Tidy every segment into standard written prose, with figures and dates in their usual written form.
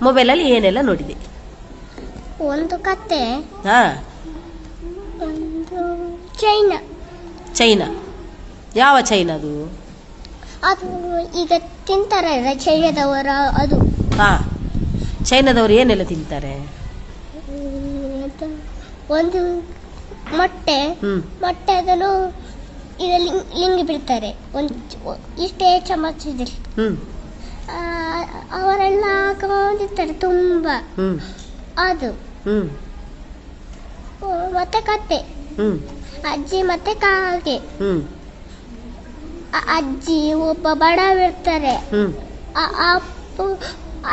ಮೊಬೈಲಲ್ಲಿ ಏನೆಲ್ಲ ನೋಡಿದೆ? ಒಂದು ಕತೆ, ಹಾ, ಒಂದು ಚೈನಾ. ಚೈನಾ. ಯಾವ ಚೈನಾ ಅದು? ಅದು ಈಗ ತಿಂತಾರಲ್ಲ ಚೈನಾದವರ, ಅದು. ಹಾ, ಚೈನಾದವರು ಏನೆಲ್ಲ ತಿಂತಾರೆ? ಒಂದು ಮೊಟ್ಟೆ, ಮೊಟ್ಟೆ ಅದನ್ನು ಇದರಲ್ಲಿ ಲಿಂಗಿ ಬಿಡ್ತಾರೆ, ಇಷ್ಟೇ ಚಮಚದಲ್ಲಿ. ಅವರೆಲ್ಲ ಹಾಕೊಂಡಿರ್ತಾರೆ ತುಂಬ. ಅದು ಮತ್ತೆ ಕತೆ, ಅಜ್ಜಿ ಮತ್ತೆ ಕಾಗೆ. ಅಜ್ಜಿ ಒಬ್ಬ ಬಡವಿರ್ತಾರೆ,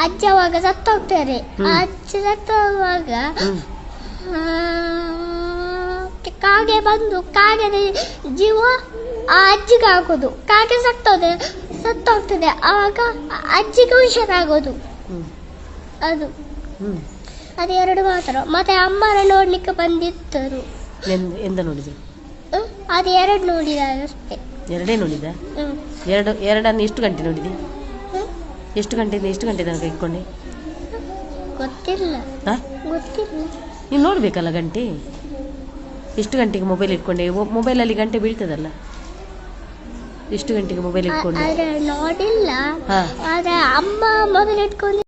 ಅಜ್ಜ ಅವಾಗ ಸತ್ತೋಗ್ತಾರೆ. ಅಜ್ಜ ಸತ್ತೋಗುವಾಗ ಕಾಗೆ ಬಂದು ಕಾಗೆದ ಜೀವ ಆ ಅಜ್ಜಿಗೆ ಆಗೋದು. ಕಾಗೆ ಸತ್ತೋಗ್ತದೆ, ಆವಾಗ ಅಜ್ಜಿಗೆ ಹುಷಾರಾಗೋದು. ಅದು ಅದೆರಡು ಮಾತ್ರ. ಮತ್ತೆ ಅಮ್ಮನ ನೋಡ್ಲಿಕ್ಕೆ ಬಂದಿದ್ದರು. ಎಂದ ನೋಡಿದ್ರು? ಅದು ಎರಡು ನೋಡಿದ ಅಷ್ಟೇ. ಎರಡೇ ನೋಡಿದ? ಎರಡನ್ನು ಎಷ್ಟು ಗಂಟೆ ನೋಡಿದೆ? ಎಷ್ಟು ಗಂಟೆ ತನಕ ಇಟ್ಕೊಂಡೆ? ಗೊತ್ತಿಲ್ಲ. ನೀನು ನೋಡ್ಬೇಕಲ್ಲ ಗಂಟೆ. ಎಷ್ಟು ಗಂಟೆಗೆ ಮೊಬೈಲ್ ಇಟ್ಕೊಂಡೆ? ಮೊಬೈಲಲ್ಲಿ ಗಂಟೆ ಬೀಳ್ತದಲ್ಲ. ಎಷ್ಟು ಗಂಟೆಗೆ ಮೊಬೈಲ್ ಇಟ್ಕೊಂಡೆ? ನೋಡಿಲ್ಲ. ಆದ್ರೆ ಅಮ್ಮ ಮೊಬೈಲ್ ಇಟ್ಕೊಂಡು